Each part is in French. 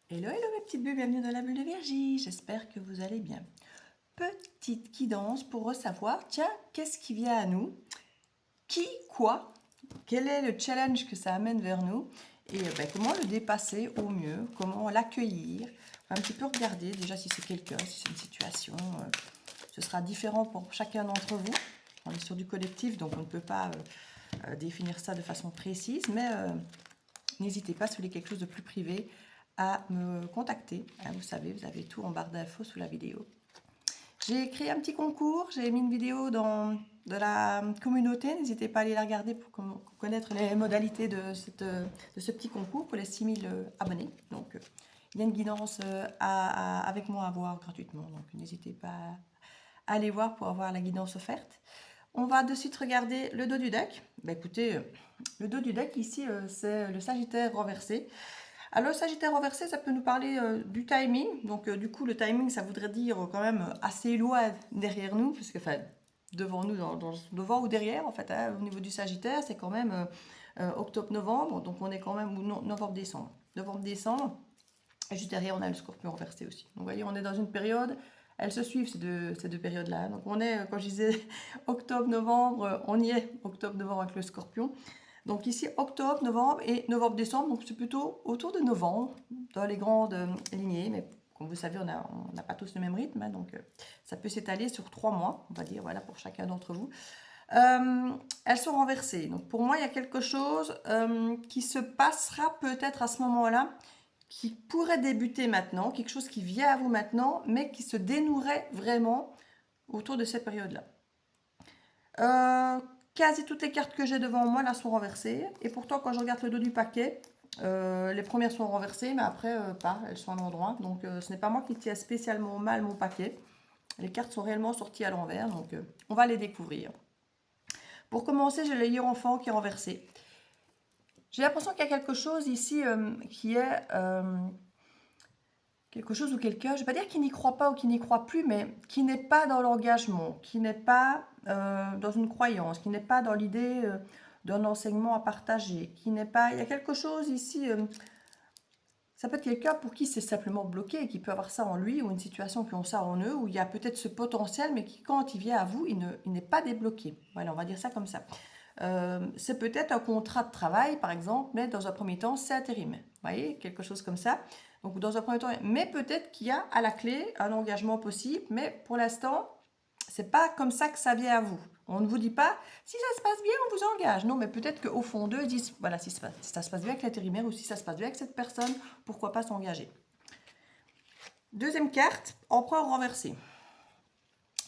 Hello, hello mes petites bulles, bienvenue dans la bulle de Virgie, j'espère que vous allez bien. Petite guidance pour savoir, tiens, qu'est-ce qui vient à nous? Qui, quoi? Quel est le challenge que ça amène vers nous? Et comment le dépasser au mieux? Comment l'accueillir? Un petit peu regarder déjà si c'est quelqu'un, si c'est une situation. Ce sera différent pour chacun d'entre vous. On est sur du collectif, donc on ne peut pas définir ça de façon précise, mais n'hésitez pas, si vous voulez quelque chose de plus privé, à me contacter. Vous savez, vous avez tout en barre d'infos sous la vidéo. J'ai créé un petit concours, j'ai mis une vidéo dans de la communauté. N'hésitez pas à aller la regarder pour connaître les modalités de ce petit concours pour les 6000 abonnés. Donc, il y a une guidance avec moi à voir gratuitement. Donc, n'hésitez pas à aller voir pour avoir la guidance offerte. On va de suite regarder le dos du deck. Écoutez, le dos du deck ici, c'est le Sagittaire renversé. Alors, le Sagittaire renversé, ça peut nous parler du timing. Donc, du coup, le timing, ça voudrait dire quand même assez loin derrière nous, puisque, enfin, devant nous, devant ou derrière, en fait, au niveau du Sagittaire, c'est quand même octobre-novembre. Donc, on est quand même novembre-décembre. Novembre-décembre, et juste derrière, on a le Scorpion renversé aussi. Donc, vous voyez, on est dans une période, elles se suivent ces deux périodes-là. Donc, on est, quand je disais octobre-novembre, on y est, octobre-novembre avec le Scorpion. Donc ici, octobre, novembre et novembre-décembre, donc c'est plutôt autour de novembre, dans les grandes lignées, mais comme vous savez, on n'a pas tous le même rythme, donc ça peut s'étaler sur 3 mois, on va dire, voilà, pour chacun d'entre vous. Elles sont renversées, donc pour moi, il y a quelque chose qui se passera peut-être à ce moment-là, qui pourrait débuter maintenant, quelque chose qui vient à vous maintenant, mais qui se dénouerait vraiment autour de cette période-là. Quasi toutes les cartes que j'ai devant moi là sont renversées. Et pourtant, quand je regarde le dos du paquet, les premières sont renversées, mais après, pas. Elles sont à l'endroit. Donc, ce n'est pas moi qui tiens spécialement mal mon paquet. Les cartes sont réellement sorties à l'envers. Donc, on va les découvrir. Pour commencer, j'ai le hiérophant qui est renversé. J'ai l'impression qu'il y a quelque chose ici qui est quelque chose ou quelqu'un, je ne vais pas dire qui n'y croit pas ou qui n'y croit plus, mais qui n'est pas dans l'engagement, qui n'est pas dans une croyance, qui n'est pas dans l'idée d'un enseignement à partager, qui n'est pas... Il y a quelque chose ici, ça peut être quelqu'un pour qui c'est simplement bloqué, qui peut avoir ça en lui, ou une situation qui ont ça en eux, où il y a peut-être ce potentiel, mais qui, quand il vient à vous, il n'est pas débloqué. Voilà, on va dire ça comme ça. C'est peut-être un contrat de travail, par exemple, mais dans un premier temps, c'est intérim. Vous voyez, quelque chose comme ça. Donc, dans un premier temps, mais peut-être qu'il y a à la clé un engagement possible, mais pour l'instant, c'est pas comme ça que ça vient à vous. On ne vous dit pas, si ça se passe bien, on vous engage. Non, mais peut-être qu'au fond d'eux, ils disent, voilà, si ça se passe bien avec l'intérimaire ou si ça se passe bien avec cette personne, pourquoi pas s'engager. Deuxième carte, empereur renversé.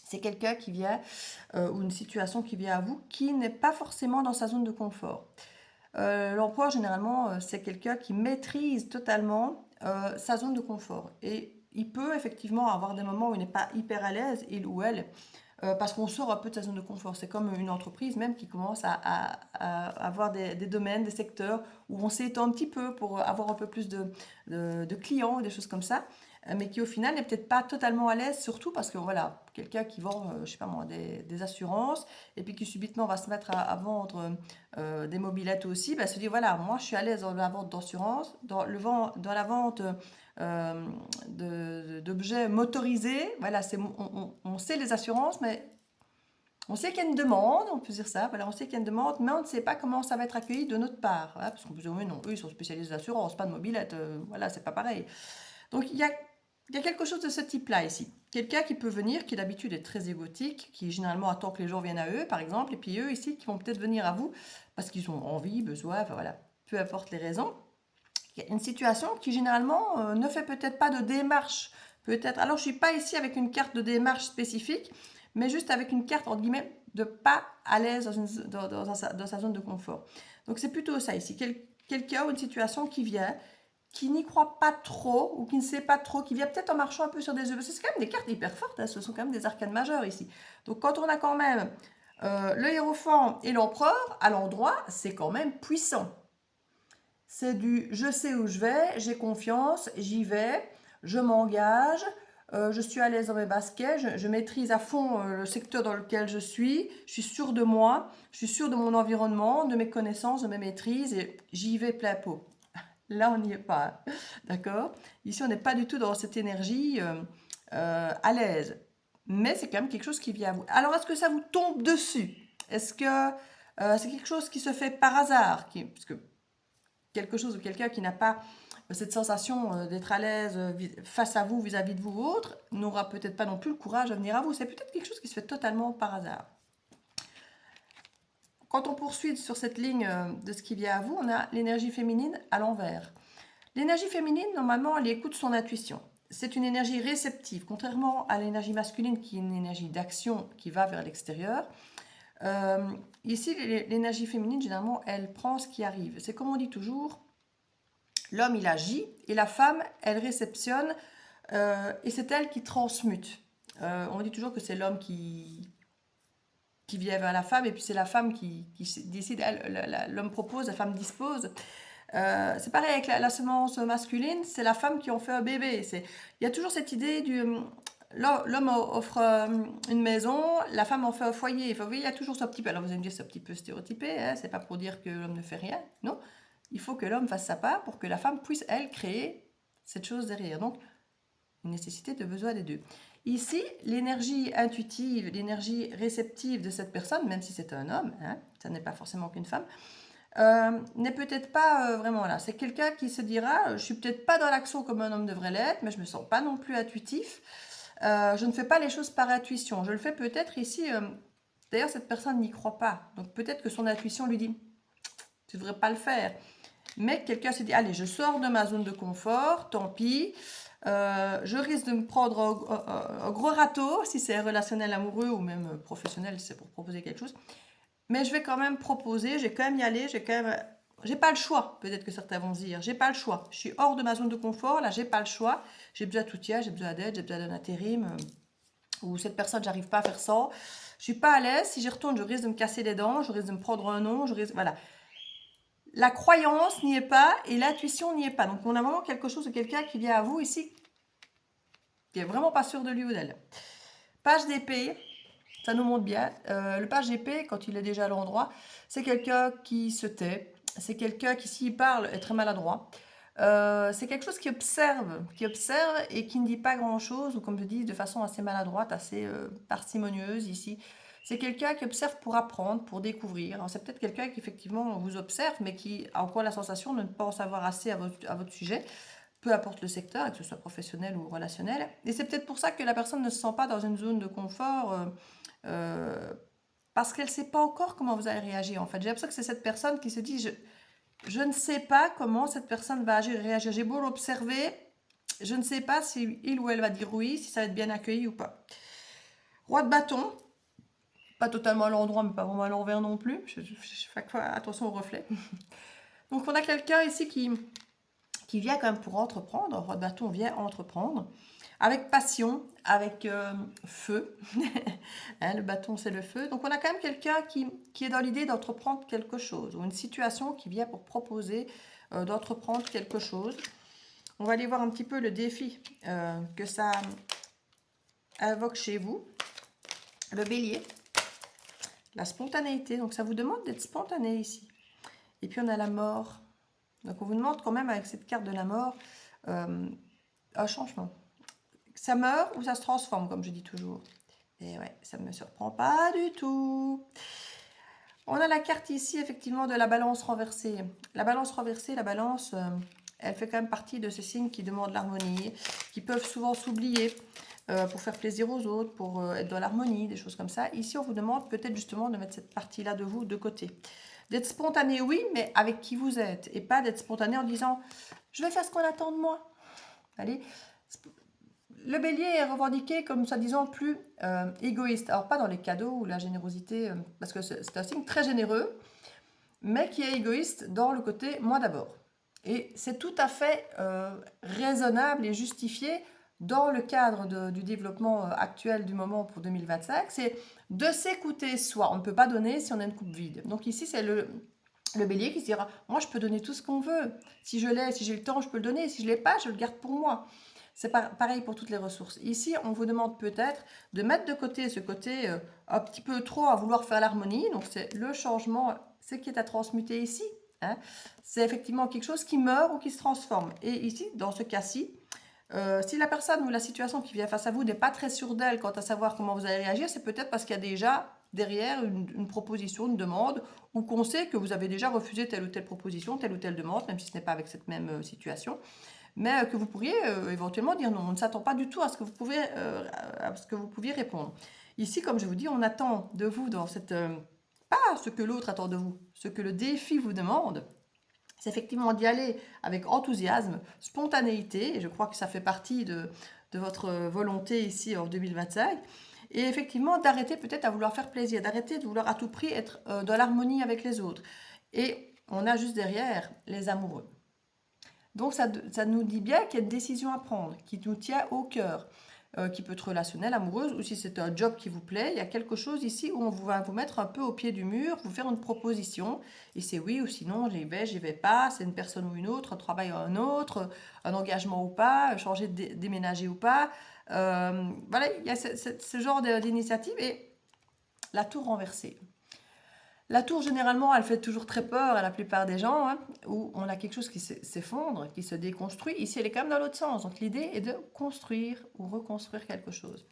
C'est quelqu'un qui vient, ou une situation qui vient à vous, qui n'est pas forcément dans sa zone de confort. L'empereur, généralement, c'est quelqu'un qui maîtrise totalement sa zone de confort. Et il peut effectivement avoir des moments où il n'est pas hyper à l'aise, il ou elle, parce qu'on sort un peu de sa zone de confort. C'est comme une entreprise même qui commence à avoir des domaines, des secteurs où on s'étend un petit peu pour avoir un peu plus de clients, des choses comme ça, mais qui au final n'est peut-être pas totalement à l'aise, surtout parce que voilà, quelqu'un qui vend, je sais pas moi, des assurances, et puis qui subitement va se mettre à vendre des mobilettes aussi, bah, se dit voilà, moi je suis à l'aise dans la vente d'assurance, dans la vente d'objets motorisés. Voilà, on sait les assurances, mais on sait qu'il y a une demande, on peut dire ça. Voilà, on sait qu'il y a une demande, mais on ne sait pas comment ça va être accueilli de notre part. Voilà, parce qu'on peut dire oui, non, eux ils sont spécialisés d'assurance, pas de mobilette. Voilà, c'est pas pareil. Donc il y a quelque chose de ce type-là ici. Quelqu'un qui peut venir, qui d'habitude est très égotique, qui généralement attend que les gens viennent à eux, par exemple, et puis eux ici qui vont peut-être venir à vous parce qu'ils ont envie, besoin, enfin voilà, peu importe les raisons. Il y a une situation qui généralement ne fait peut-être pas de démarche. Peut-être. Alors je suis pas ici avec une carte de démarche spécifique, mais juste avec une carte entre guillemets de pas à l'aise dans sa zone de confort. Donc c'est plutôt ça ici. Quelqu'un ou une situation qui vient, qui n'y croit pas trop ou qui ne sait pas trop, qui vient peut-être en marchant un peu sur des œufs. C'est quand même des cartes hyper fortes, hein, ce sont quand même des arcanes majeures ici. Donc quand on a quand même le hiérophant et l'empereur à l'endroit, c'est quand même puissant. C'est du je sais où je vais, j'ai confiance, j'y vais, je m'engage, je suis à l'aise dans mes baskets, je maîtrise à fond le secteur dans lequel je suis sûre de moi, je suis sûre de mon environnement, de mes connaissances, de mes maîtrises et j'y vais plein pot. Là, on n'y est pas. D'accord? Ici, on n'est pas du tout dans cette énergie à l'aise. Mais c'est quand même quelque chose qui vient à vous. Alors, est-ce que ça vous tombe dessus? Est-ce que c'est quelque chose qui se fait par hasard? Parce que quelque chose ou quelqu'un qui n'a pas cette sensation d'être à l'aise face à vous, vis-à-vis de vous ou autre, n'aura peut-être pas non plus le courage de venir à vous. C'est peut-être quelque chose qui se fait totalement par hasard. Quand on poursuit sur cette ligne de ce qui vient à vous, on a l'énergie féminine à l'envers. L'énergie féminine, normalement, elle écoute son intuition. C'est une énergie réceptive, contrairement à l'énergie masculine qui est une énergie d'action qui va vers l'extérieur. Ici, l'énergie féminine, généralement, elle prend ce qui arrive. C'est comme on dit toujours, l'homme, il agit et la femme, elle réceptionne et c'est elle qui transmute. On dit toujours que c'est l'homme qui vient vers la femme et puis c'est la femme qui décide, l'homme propose, la femme dispose. C'est pareil avec la semence masculine, c'est la femme qui en fait un bébé. Il y a toujours cette idée du... L'homme offre une maison, la femme en fait un foyer. Enfin, il y a toujours ce petit peu... Alors vous allez me dire, c'est un petit peu stéréotypé, hein, c'est pas pour dire que l'homme ne fait rien. Non, il faut que l'homme fasse sa part pour que la femme puisse, elle, créer cette chose derrière. Donc, une nécessité de besoin des deux. Ici, l'énergie intuitive, l'énergie réceptive de cette personne, même si c'est un homme, hein, ça n'est pas forcément qu'une femme, n'est peut-être pas vraiment là. C'est quelqu'un qui se dira, je suis peut-être pas dans l'action comme un homme devrait l'être, mais je me sens pas non plus intuitif. Je ne fais pas les choses par intuition. Je le fais peut-être ici. D'ailleurs, cette personne n'y croit pas. Donc peut-être que son intuition lui dit, tu ne devrais pas le faire. Mais quelqu'un se dit, allez, je sors de ma zone de confort, tant pis. Je risque de me prendre un gros râteau, si c'est relationnel amoureux ou même professionnel, si c'est pour proposer quelque chose. Mais je vais quand même proposer, je vais quand même y aller, j'ai pas le choix, peut-être que certains vont se dire, j'ai pas le choix. Je suis hors de ma zone de confort, là, j'ai pas le choix. J'ai besoin de soutien, j'ai besoin d'aide, j'ai besoin d'un intérim, ou cette personne, j'arrive pas à faire ça. Je suis pas à l'aise, si j'y retourne, je risque de me casser les dents, je risque de me prendre un nom, voilà. La croyance n'y est pas et l'intuition n'y est pas. Donc on a vraiment quelque chose de quelqu'un qui vient à vous ici, qui est vraiment pas sûr de lui ou d'elle. Page d'épée, ça nous montre bien. Le page d'épée, quand il est déjà à l'endroit, c'est quelqu'un qui se tait. C'est quelqu'un qui, s'il parle, est très maladroit. C'est quelque chose qui observe et qui ne dit pas grand-chose, ou comme je dis, de façon assez maladroite, assez parcimonieuse ici. C'est quelqu'un qui observe pour apprendre, pour découvrir. C'est peut-être quelqu'un qui effectivement vous observe, mais qui a encore la sensation de ne pas en savoir assez à votre sujet, peu importe le secteur, que ce soit professionnel ou relationnel. Et c'est peut-être pour ça que la personne ne se sent pas dans une zone de confort, parce qu'elle ne sait pas encore comment vous allez réagir. En fait, j'ai l'impression que c'est cette personne qui se dit, je ne sais pas comment cette personne va agir et réagir. J'ai beau l'observer, je ne sais pas si il ou elle va dire oui, si ça va être bien accueilli ou pas. Roi de bâton, pas totalement à l'endroit, mais pas vraiment à l'envers non plus. Je fais attention au reflet. Donc on a quelqu'un ici qui vient quand même pour entreprendre. Roi de bâton vient entreprendre. Avec passion, avec feu. Hein, le bâton, c'est le feu. Donc on a quand même quelqu'un qui est dans l'idée d'entreprendre quelque chose, ou une situation qui vient pour proposer d'entreprendre quelque chose. On va aller voir un petit peu le défi que ça invoque chez vous. Le bélier, la spontanéité. Donc ça vous demande d'être spontané ici. Et puis on a la mort. Donc on vous demande quand même avec cette carte de la mort un changement. Ça meurt ou ça se transforme, comme je dis toujours. Et ouais, ça ne me surprend pas du tout. On a la carte ici, effectivement, de la balance renversée. La balance renversée, elle fait quand même partie de ces signes qui demandent l'harmonie, qui peuvent souvent s'oublier pour faire plaisir aux autres, pour être dans l'harmonie, des choses comme ça. Ici, on vous demande peut-être justement de mettre cette partie-là de vous de côté. D'être spontané, oui, mais avec qui vous êtes. Et pas d'être spontané en disant « je vais faire ce qu'on attend de moi ». Allez, le bélier est revendiqué comme soi-disant plus égoïste. Alors pas dans les cadeaux ou la générosité, parce que c'est un signe très généreux, mais qui est égoïste dans le côté moi d'abord. Et c'est tout à fait raisonnable et justifié dans le cadre du développement actuel du moment pour 2025. C'est de s'écouter soi. On ne peut pas donner si on a une coupe vide. Donc ici, c'est le bélier qui se dira, moi je peux donner tout ce qu'on veut. Si je l'ai, si j'ai le temps, je peux le donner. Si je ne l'ai pas, je le garde pour moi. C'est pareil pour toutes les ressources. Ici, on vous demande peut-être de mettre de côté ce côté un petit peu trop à vouloir faire l'harmonie. Donc, c'est le changement, ce qui est à transmuter ici. hein. C'est effectivement quelque chose qui meurt ou qui se transforme. Et ici, dans ce cas-ci, si la personne ou la situation qui vient face à vous n'est pas très sûre d'elle quant à savoir comment vous allez réagir, c'est peut-être parce qu'il y a déjà derrière une proposition, une demande, ou qu'on sait que vous avez déjà refusé telle ou telle proposition, telle ou telle demande, même si ce n'est pas avec cette même situation, mais que vous pourriez éventuellement dire non. On ne s'attend pas du tout à ce que vous pouviez répondre. Ici, comme je vous dis, on attend de vous dans cette... pas ce que l'autre attend de vous, ce que le défi vous demande, c'est effectivement d'y aller avec enthousiasme, spontanéité, et je crois que ça fait partie de votre volonté ici en 2025, et effectivement d'arrêter peut-être à vouloir faire plaisir, d'arrêter de vouloir à tout prix être dans l'harmonie avec les autres. Et on a juste derrière les amoureux. Donc ça nous dit bien qu'il y a une décision à prendre, qui nous tient au cœur, qui peut être relationnelle, amoureuse, ou si c'est un job qui vous plaît, il y a quelque chose ici où on va vous mettre un peu au pied du mur, vous faire une proposition, et c'est oui ou sinon, j'y vais pas, c'est une personne ou une autre, un travail ou un autre, un engagement ou pas, changer de déménager ou pas. Voilà, il y a ce genre d'initiative, et la tour renversée. La tour, généralement, elle fait toujours très peur à la plupart des gens, hein, où on a quelque chose qui s'effondre, qui se déconstruit. Ici, elle est quand même dans l'autre sens. Donc, l'idée est de construire ou reconstruire quelque chose.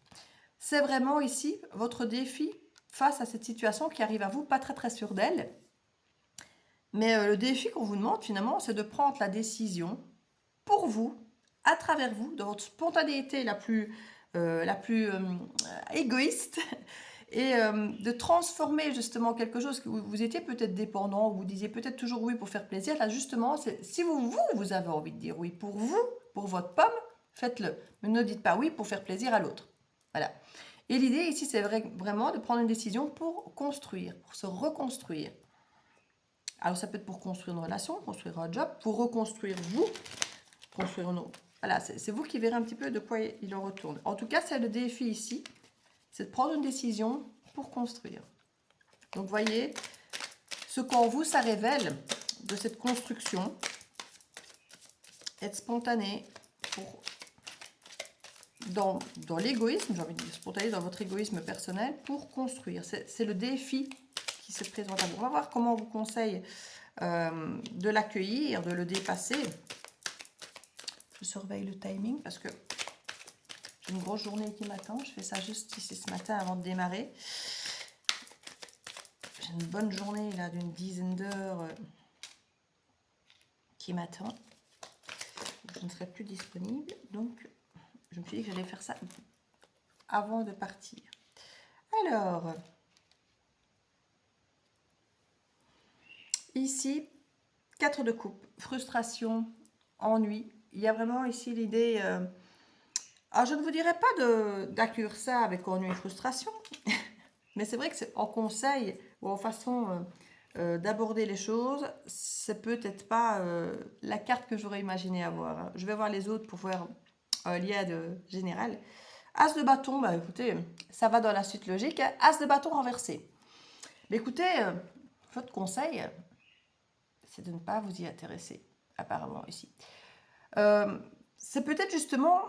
C'est vraiment ici votre défi face à cette situation qui arrive à vous, pas très très sûr d'elle. Mais le défi qu'on vous demande, finalement, c'est de prendre la décision pour vous, à travers vous, de votre spontanéité la plus égoïste, et de transformer justement quelque chose que vous étiez peut-être dépendant, vous disiez peut-être toujours oui pour faire plaisir. Là justement, si vous avez envie de dire oui pour vous, pour votre pomme, faites-le. Mais ne dites pas oui pour faire plaisir à l'autre. Voilà. Et l'idée ici, c'est vraiment de prendre une décision pour construire, pour se reconstruire. Alors ça peut être pour construire une relation, construire un job, pour reconstruire vous, construire une autre. Voilà, c'est vous qui verrez un petit peu de quoi il en retourne. En tout cas, c'est le défi ici, c'est de prendre une décision pour construire. Donc, voyez, ce qu'en vous, ça révèle de cette construction, être spontané dans l'égoïsme, j'ai envie de dire spontané dans votre égoïsme personnel pour construire. C'est le défi qui se présente à vous. On va voir comment on vous conseille de l'accueillir, de le dépasser. Je surveille le timing parce que j'ai une grosse journée qui m'attend. Je fais ça juste ici ce matin avant de démarrer. J'ai une bonne journée là d'une dizaine d'heures qui m'attend. Je ne serai plus disponible. Donc, je me suis dit que j'allais faire ça avant de partir. Alors, ici, 4 de coupe. Frustration, ennui. Il y a vraiment ici l'idée... alors, je ne vous dirais pas d'accueillir ça avec ennui et frustration. Mais c'est vrai que c'est en conseil ou en façon d'aborder les choses, c'est peut-être pas la carte que j'aurais imaginé avoir. Hein. Je vais voir les autres pour voir un lien général. As de bâton, bah écoutez, ça va dans la suite logique. Hein. As de bâton renversé. Mais écoutez, votre conseil, c'est de ne pas vous y intéresser, apparemment ici. C'est peut-être justement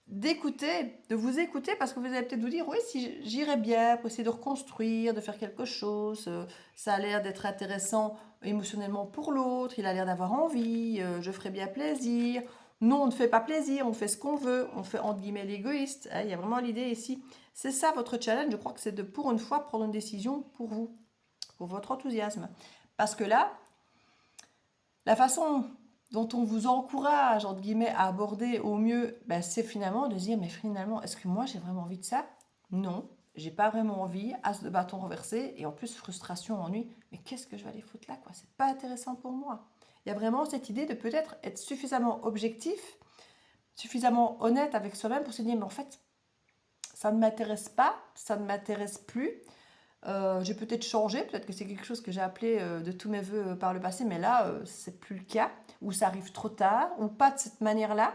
d'écouter, de vous écouter, parce que vous allez peut-être vous dire, oui, si j'irais bien pour essayer de reconstruire, de faire quelque chose, ça a l'air d'être intéressant émotionnellement pour l'autre, il a l'air d'avoir envie, je ferais bien plaisir. Non, on ne fait pas plaisir, on fait ce qu'on veut, on fait entre guillemets l'égoïste. Hein, il y a vraiment l'idée ici. C'est ça votre challenge, je crois que c'est de pour une fois prendre une décision pour vous, pour votre enthousiasme. Parce que là, la façon dont on vous encourage, entre guillemets, à aborder au mieux, ben, c'est finalement de dire, mais finalement, est-ce que moi j'ai vraiment envie de ça? Non, j'ai pas vraiment envie, as de bâton renversé, et en plus frustration, ennui, mais qu'est-ce que je vais aller foutre là, quoi? C'est pas intéressant pour moi. Il y a vraiment cette idée de peut-être être suffisamment objectif, suffisamment honnête avec soi-même pour se dire, mais en fait, ça ne m'intéresse pas, ça ne m'intéresse plus. J'ai peut-être changé, peut-être que c'est quelque chose que j'ai appelé de tous mes voeux par le passé, mais là, c'est plus le cas, ou ça arrive trop tard, ou pas de cette manière-là.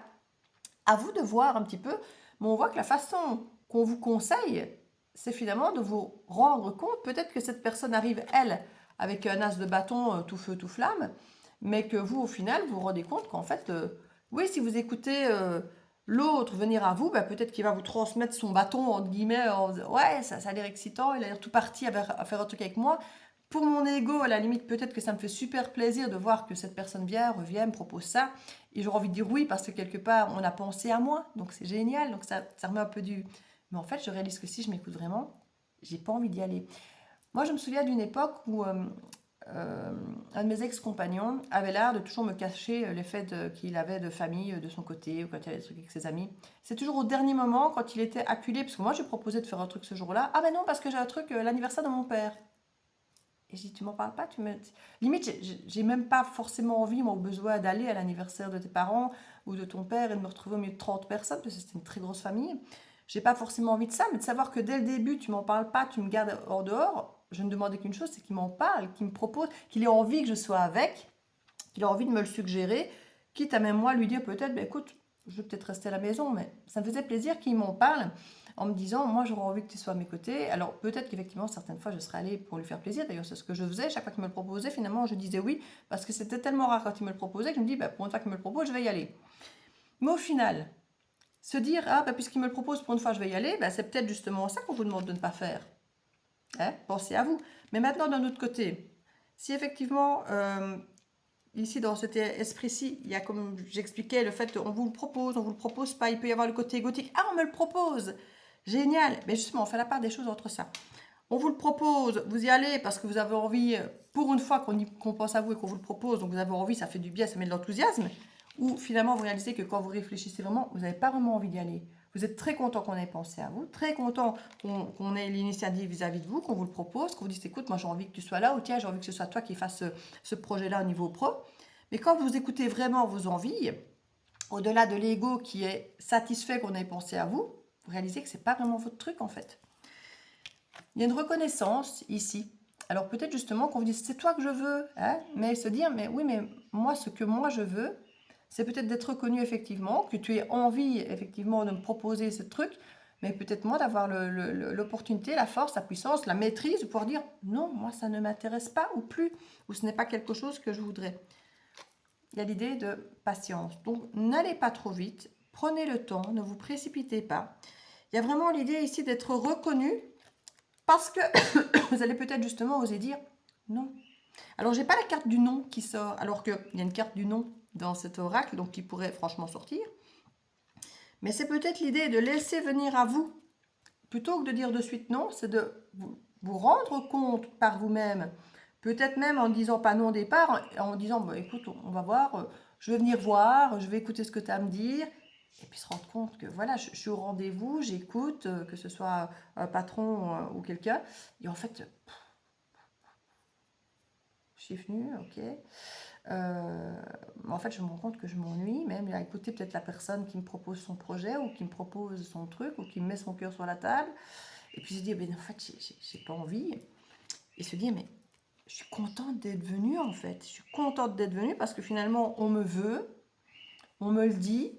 À vous de voir un petit peu, mais on voit que la façon qu'on vous conseille, c'est finalement de vous rendre compte, peut-être que cette personne arrive, elle, avec un as de bâton tout feu, tout flamme, mais que vous, au final, vous vous rendez compte qu'en fait, oui, si vous écoutez l'autre venir à vous, bah, peut-être qu'il va vous transmettre son bâton, entre guillemets, en disant, ouais, ça a l'air excitant, il a l'air tout parti à faire un truc avec moi. Pour mon ego, à la limite, peut-être que ça me fait super plaisir de voir que cette personne vient, revient, me propose ça. Et j'aurais envie de dire oui parce que quelque part, on a pensé à moi. Donc c'est génial. Donc ça remet un peu du... Mais en fait, je réalise que si je m'écoute vraiment, j'ai pas envie d'y aller. Moi, je me souviens d'une époque où un de mes ex-compagnons avait l'air de toujours me cacher les faits qu'il avait de famille de son côté ou quand il y avait des trucs avec ses amis. C'est toujours au dernier moment, quand il était acculé, parce que moi, je lui proposais de faire un truc ce jour-là. Ah ben non, parce que j'ai un truc, l'anniversaire de mon père. Et je dis, tu m'en parles pas, tu me... Limite, j'ai même pas forcément envie, moi, au besoin d'aller à l'anniversaire de tes parents ou de ton père et de me retrouver au milieu de 30 personnes, parce que c'était une très grosse famille. J'ai pas forcément envie de ça, mais de savoir que dès le début, tu m'en parles pas, tu me gardes hors dehors, je ne demandais qu'une chose, c'est qu'il m'en parle, qu'il me propose, qu'il ait envie que je sois avec, qu'il ait envie de me le suggérer, quitte à même moi lui dire peut-être, ben écoute, je vais peut-être rester à la maison, mais ça me faisait plaisir qu'il m'en parle en me disant, moi j'aurais envie que tu sois à mes côtés. Alors peut-être qu'effectivement, certaines fois, je serais allée pour lui faire plaisir. D'ailleurs, c'est ce que je faisais. Chaque fois qu'il me le proposait, finalement, je disais oui, parce que c'était tellement rare quand il me le proposait que je me dis, bah, pour une fois qu'il me le propose, je vais y aller. Mais au final, se dire, ah, bah, puisqu'il me le propose pour une fois, je vais y aller, bah, c'est peut-être justement ça qu'on vous demande de ne pas faire. Hein, pensez à vous. Mais maintenant, d'un autre côté, si effectivement, ici dans cet esprit-ci, il y a comme j'expliquais le fait qu'on vous le propose pas, il peut y avoir le côté égotique. Ah, on me le propose, génial. Mais justement, on fait la part des choses entre ça. On vous le propose, vous y allez parce que vous avez envie, pour une fois qu'on pense à vous et qu'on vous le propose, donc vous avez envie, ça fait du bien, ça met de l'enthousiasme. Ou finalement, vous réalisez que quand vous réfléchissez vraiment, vous n'avez pas vraiment envie d'y aller. Vous êtes très content qu'on ait pensé à vous, très content qu'on ait l'initiative vis-à-vis de vous, qu'on vous le propose, qu'on vous dise écoute, moi j'ai envie que tu sois là, ou tiens, j'ai envie que ce soit toi qui fasses ce projet-là au niveau pro. Mais quand vous écoutez vraiment vos envies, au-delà de l'ego qui est satisfait qu'on ait pensé à vous, vous réalisez que ce n'est pas vraiment votre truc en fait. Il y a une reconnaissance ici. Alors peut-être justement qu'on vous dise c'est toi que je veux, hein, mais se dire mais oui, mais moi ce que moi je veux, c'est peut-être d'être reconnu effectivement, que tu aies envie effectivement de me proposer ce truc, mais peut-être moi d'avoir l'opportunité, la force, la puissance, la maîtrise de pouvoir dire non, moi ça ne m'intéresse pas ou plus, ou ce n'est pas quelque chose que je voudrais. Il y a l'idée de patience. Donc n'allez pas trop vite, prenez le temps, ne vous précipitez pas. Il y a vraiment l'idée ici d'être reconnu parce que vous allez peut-être justement oser dire non. Alors, j'ai pas la carte du non qui sort, alors qu'il y a une carte du non dans cet oracle, donc qui pourrait franchement sortir. Mais c'est peut-être l'idée de laisser venir à vous, plutôt que de dire de suite non, c'est de vous rendre compte par vous-même, peut-être même en disant pas non au départ, en disant bah, écoute, on va voir, je vais venir voir, je vais écouter ce que tu as à me dire, et puis se rendre compte que voilà, je suis au rendez-vous, j'écoute, que ce soit un patron ou quelqu'un, et en fait, je suis venue, ok. En fait, je me rends compte que je m'ennuie, même à écouter peut-être la personne qui me propose son projet ou qui me propose son truc ou qui me met son cœur sur la table. Et puis je dis, ben, en fait, j'ai pas envie. Et se dire, mais je suis contente d'être venue en fait. Je suis contente d'être venue parce que finalement, on me veut, on me le dit.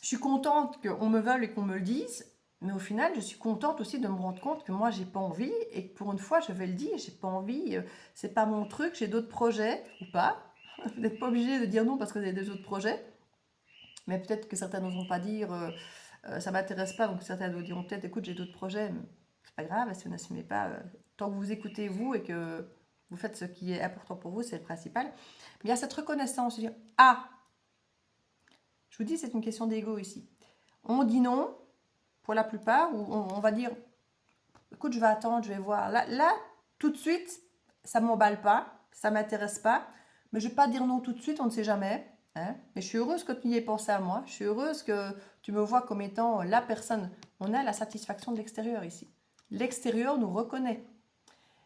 Je suis contente qu'on me veuille et qu'on me le dise. Mais au final, je suis contente aussi de me rendre compte que moi, j'ai pas envie et que pour une fois, je vais le dire, j'ai pas envie, c'est pas mon truc, j'ai d'autres projets ou pas. Vous n'êtes pas obligé de dire non parce que vous avez des autres projets. Mais peut-être que certains n'oseront pas dire ça m'intéresse pas, donc certains diront peut-être écoute, j'ai d'autres projets, mais c'est pas grave, si vous n'assumez pas, tant que vous écoutez vous et que vous faites ce qui est important pour vous, c'est le principal. Mais il y a cette reconnaissance, de dire ah, je vous dis, c'est une question d'ego ici. On dit non pour la plupart, ou on va dire écoute, je vais attendre, je vais voir. Là tout de suite, ça ne m'emballe pas, ça ne m'intéresse pas, mais je ne vais pas dire non tout de suite, on ne sait jamais. Hein. Mais je suis heureuse que tu y aies pensé à moi, je suis heureuse que tu me vois comme étant la personne. On a la satisfaction de l'extérieur ici. L'extérieur nous reconnaît.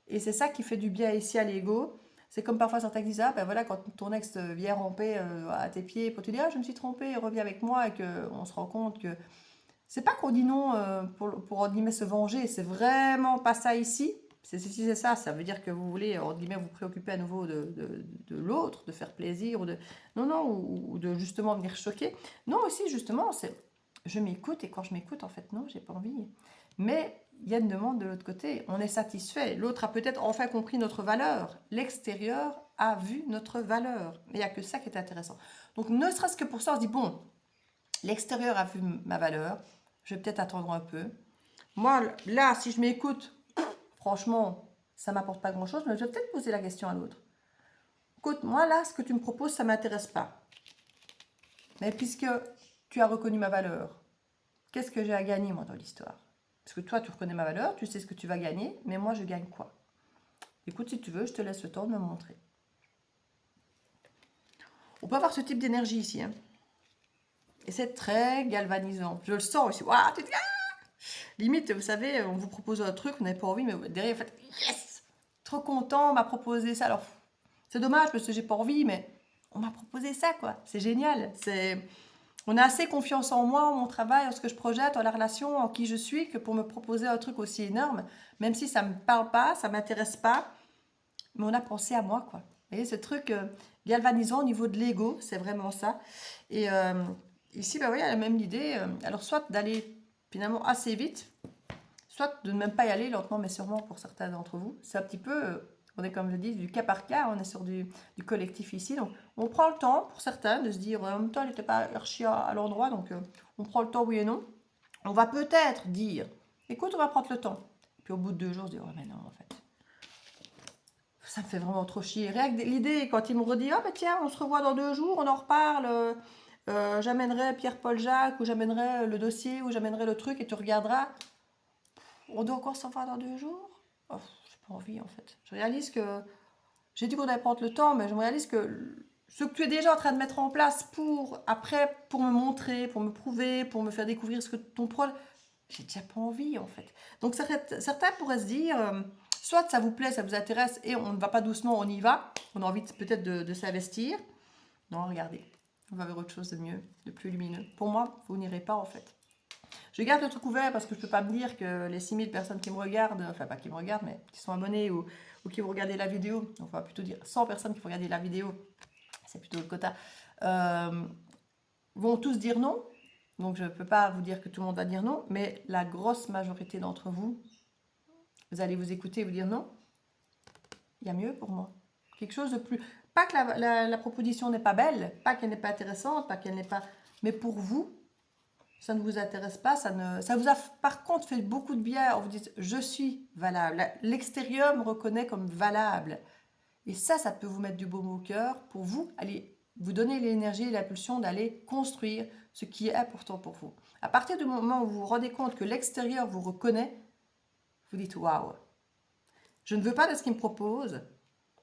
Et c'est ça qui fait du bien ici à l'ego. C'est comme parfois certains disent, ah ben voilà, quand ton ex vient ramper à tes pieds pour te dire, ah je me suis trompée, reviens avec moi, et qu'on se rend compte que c'est pas qu'on dit non pour en guillemets se venger, c'est vraiment pas ça ici. C'est ça, ça veut dire que vous voulez en guillemets vous préoccuper à nouveau de l'autre, de faire plaisir, ou de non, non, ou de justement venir choquer. Non, aussi justement, c'est je m'écoute et quand je m'écoute, en fait, non, j'ai pas envie. Mais il y a une demande de l'autre côté, on est satisfait. L'autre a peut-être enfin compris notre valeur. L'extérieur a vu notre valeur. Mais il n'y a que ça qui est intéressant. Donc, ne serait-ce que pour ça, on se dit bon, l'extérieur a vu ma valeur. Je vais peut-être attendre un peu. Moi, là, si je m'écoute, franchement, ça ne m'apporte pas grand-chose, mais je vais peut-être poser la question à l'autre. Écoute, moi là, ce que tu me proposes, ça ne m'intéresse pas. Mais puisque tu as reconnu ma valeur, qu'est-ce que j'ai à gagner moi dans l'histoire? Parce que toi, tu reconnais ma valeur, tu sais ce que tu vas gagner, mais moi, je gagne quoi? Écoute, si tu veux, je te laisse le temps de me montrer. On peut avoir ce type d'énergie ici, hein. Et c'est très galvanisant. Je le sens ici. Waouh, tu dis, limite, vous savez, on vous propose un truc, vous n'avez pas envie, mais derrière, vous faites yes! Trop content, on m'a proposé ça. Alors, c'est dommage parce que j'ai pas envie, mais on m'a proposé ça, quoi. C'est génial. On a assez confiance en moi, en mon travail, en ce que je projette, en la relation, en qui je suis, que pour me proposer un truc aussi énorme, même si ça me parle pas, ça m'intéresse pas, mais on a pensé à moi, quoi. Vous voyez, ce truc galvanisant au niveau de l'ego, c'est vraiment ça. Et ici, bah, voyez, elle a même l'idée, alors soit d'aller finalement assez vite, soit de ne même pas y aller lentement, mais sûrement pour certains d'entre vous. C'est un petit peu, on est comme je dis, du cas par cas, on est sur du collectif ici. Donc on prend le temps pour certains de se dire, en même temps, elle n'était pas archi à l'endroit, donc on prend le temps, oui et non. On va peut-être dire, écoute, on va prendre le temps. Puis au bout de 2 jours, je dis, oh mais non, en fait. Ça me fait vraiment trop chier. Rien que l'idée, quand il me redit, ah bah tiens, on se revoit dans 2 jours, on en reparle, j'amènerai Pierre-Paul Jacques, ou j'amènerai le dossier, ou j'amènerai le truc, et tu regarderas. On doit encore s'en voir dans 2 jours. Oh, j'ai pas envie en fait. Je réalise que, j'ai dit qu'on allait prendre le temps, mais je me réalise que ce que tu es déjà en train de mettre en place pour, après, pour me montrer, pour me prouver, pour me faire découvrir ce que ton projet, j'ai déjà pas envie en fait. Donc certains pourraient se dire, soit ça vous plaît, ça vous intéresse et on ne va pas doucement, on y va. On a envie peut-être de s'investir. Non, regardez, on va vers autre chose de mieux, de plus lumineux. Pour moi, vous n'irez pas en fait. Je garde le truc ouvert parce que je ne peux pas me dire que les 6000 personnes qui me regardent, enfin pas qui me regardent, mais qui sont abonnées ou qui vont regarder la vidéo, on va plutôt dire 100 personnes qui vont regarder la vidéo, c'est plutôt le quota, vont tous dire non. Donc je ne peux pas vous dire que tout le monde va dire non, mais la grosse majorité d'entre vous, vous allez vous écouter et vous dire non, il y a mieux pour moi. Quelque chose de plus... Pas que la proposition n'est pas belle, pas qu'elle n'est pas intéressante, pas qu'elle n'est pas... Mais pour vous, ça ne vous intéresse pas, ça vous a par contre fait beaucoup de bien. Vous dites, je suis valable. L'extérieur me reconnaît comme valable. Et ça peut vous mettre du baume au cœur pour vous, allez vous donner l'énergie et l'impulsion d'aller construire ce qui est important pour vous. À partir du moment où vous vous rendez compte que l'extérieur vous reconnaît, vous dites, waouh, je ne veux pas de ce qu'il me propose,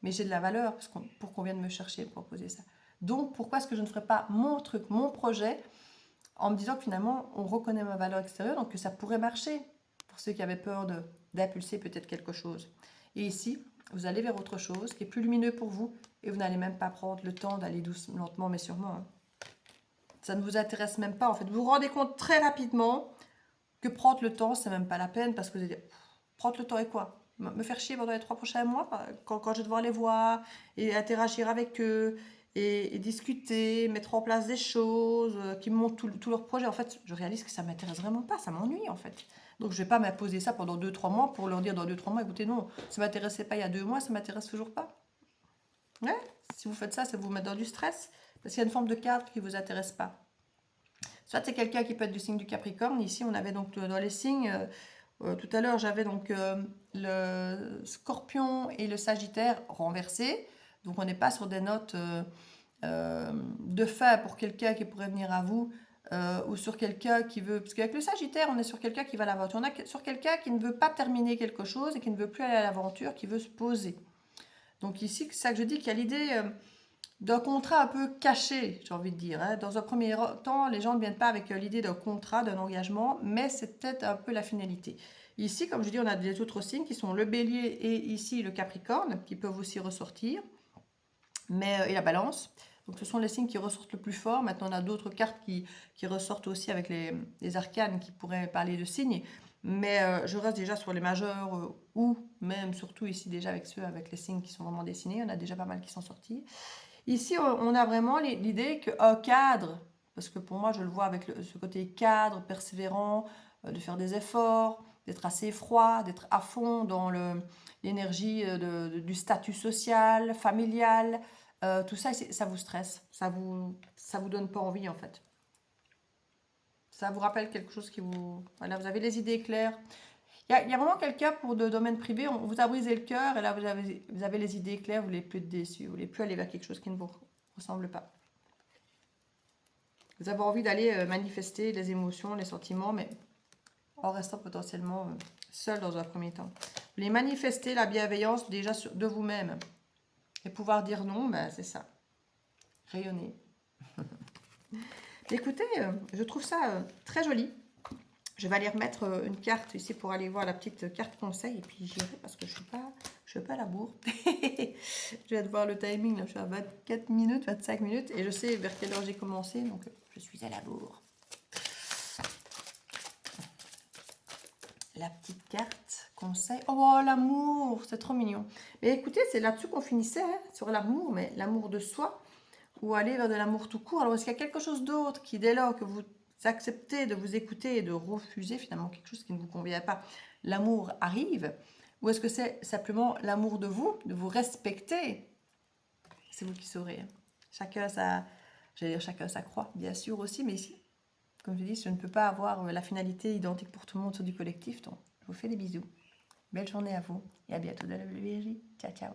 mais j'ai de la valeur pour qu'on vienne me chercher et me proposer ça. Donc, pourquoi est-ce que je ne ferais pas mon truc, mon projet, en me disant que finalement, on reconnaît ma valeur extérieure, donc que ça pourrait marcher pour ceux qui avaient peur d'impulser peut-être quelque chose. Et ici, vous allez vers autre chose qui est plus lumineux pour vous et vous n'allez même pas prendre le temps d'aller doucement, lentement, mais sûrement. Hein. Ça ne vous intéresse même pas. En fait, vous vous rendez compte très rapidement que prendre le temps, c'est même pas la peine parce que vous allez dire, prendre le temps et quoi? Me faire chier pendant les 3 prochains mois quand je vais devoir les voir et interagir avec eux et discuter, mettre en place des choses qui me montrent tout leur projet. En fait, je réalise que ça ne m'intéresse vraiment pas, ça m'ennuie en fait. Donc je ne vais pas m'imposer ça pendant 2-3 mois pour leur dire dans 2-3 mois, écoutez, non, ça ne m'intéressait pas il y a 2 mois, ça ne m'intéresse toujours pas. Ouais, si vous faites ça, ça vous met dans du stress parce qu'il y a une forme de cadre qui ne vous intéresse pas. Soit c'est quelqu'un qui peut être du signe du Capricorne. Ici, on avait donc dans les signes, tout à l'heure, j'avais donc le Scorpion et le Sagittaire renversés. Donc, on n'est pas sur des notes de fin pour quelqu'un qui pourrait venir à vous ou sur quelqu'un qui veut... Parce qu'avec le Sagittaire, on est sur quelqu'un qui va à l'aventure. On est sur quelqu'un qui ne veut pas terminer quelque chose et qui ne veut plus aller à l'aventure, qui veut se poser. Donc ici, c'est ça que je dis, qu'il y a l'idée... d'un contrat un peu caché, j'ai envie de dire. Hein. Dans un premier temps, les gens ne viennent pas avec l'idée d'un contrat, d'un engagement, mais c'est peut-être un peu la finalité. Ici, comme je dis, on a des autres signes qui sont le bélier et ici le capricorne, qui peuvent aussi ressortir, et la balance. Donc ce sont les signes qui ressortent le plus fort. Maintenant, on a d'autres cartes qui ressortent aussi avec les arcanes qui pourraient parler de signes. Mais je reste déjà sur les majeurs ou même surtout ici déjà avec ceux avec les signes qui sont vraiment dessinés. On a déjà pas mal qui sont sortis. Ici, on a vraiment l'idée qu'un cadre, parce que pour moi, je le vois avec ce côté cadre, persévérant, de faire des efforts, d'être assez froid, d'être à fond dans l'énergie du statut social, familial, tout ça, ça vous stresse, ça vous donne pas envie en fait. Ça vous rappelle quelque chose qui vous... Voilà, vous avez les idées claires. Il y a vraiment quelqu'un pour de domaine privé, on vous a brisé le cœur et là vous avez les idées claires, vous voulez plus être déçu, vous voulez plus aller vers quelque chose qui ne vous ressemble pas. Vous avez envie d'aller manifester les émotions, les sentiments, mais en restant potentiellement seul dans un premier temps. Vous voulez manifester la bienveillance déjà de vous-même et pouvoir dire non, ben c'est ça. Rayonner. Écoutez, je trouve ça très joli. Je vais aller remettre une carte ici pour aller voir la petite carte conseil et puis j'irai parce que je suis pas à la bourre. Je vais voir le timing, là, je suis à 24 minutes, 25 minutes et je sais vers quelle heure j'ai commencé, donc je suis à la bourre. La petite carte conseil. Oh, l'amour, c'est trop mignon. Mais écoutez, c'est là-dessus qu'on finissait, hein, sur l'amour, mais l'amour de soi ou aller vers de l'amour tout court. Alors, est-ce qu'il y a quelque chose d'autre qui, dès lors que vous acceptez de vous écouter et de refuser finalement quelque chose qui ne vous convient pas, l'amour arrive? Ou est-ce que c'est simplement l'amour de vous respecter? C'est vous qui saurez. Chacun sa, j'allais dire chacun sa croix, bien sûr aussi, mais ici, comme je dis, je ne peux pas avoir la finalité identique pour tout le monde sur du collectif, donc je vous fais des bisous. Belle journée à vous et à bientôt dans la Viergie. Ciao, ciao.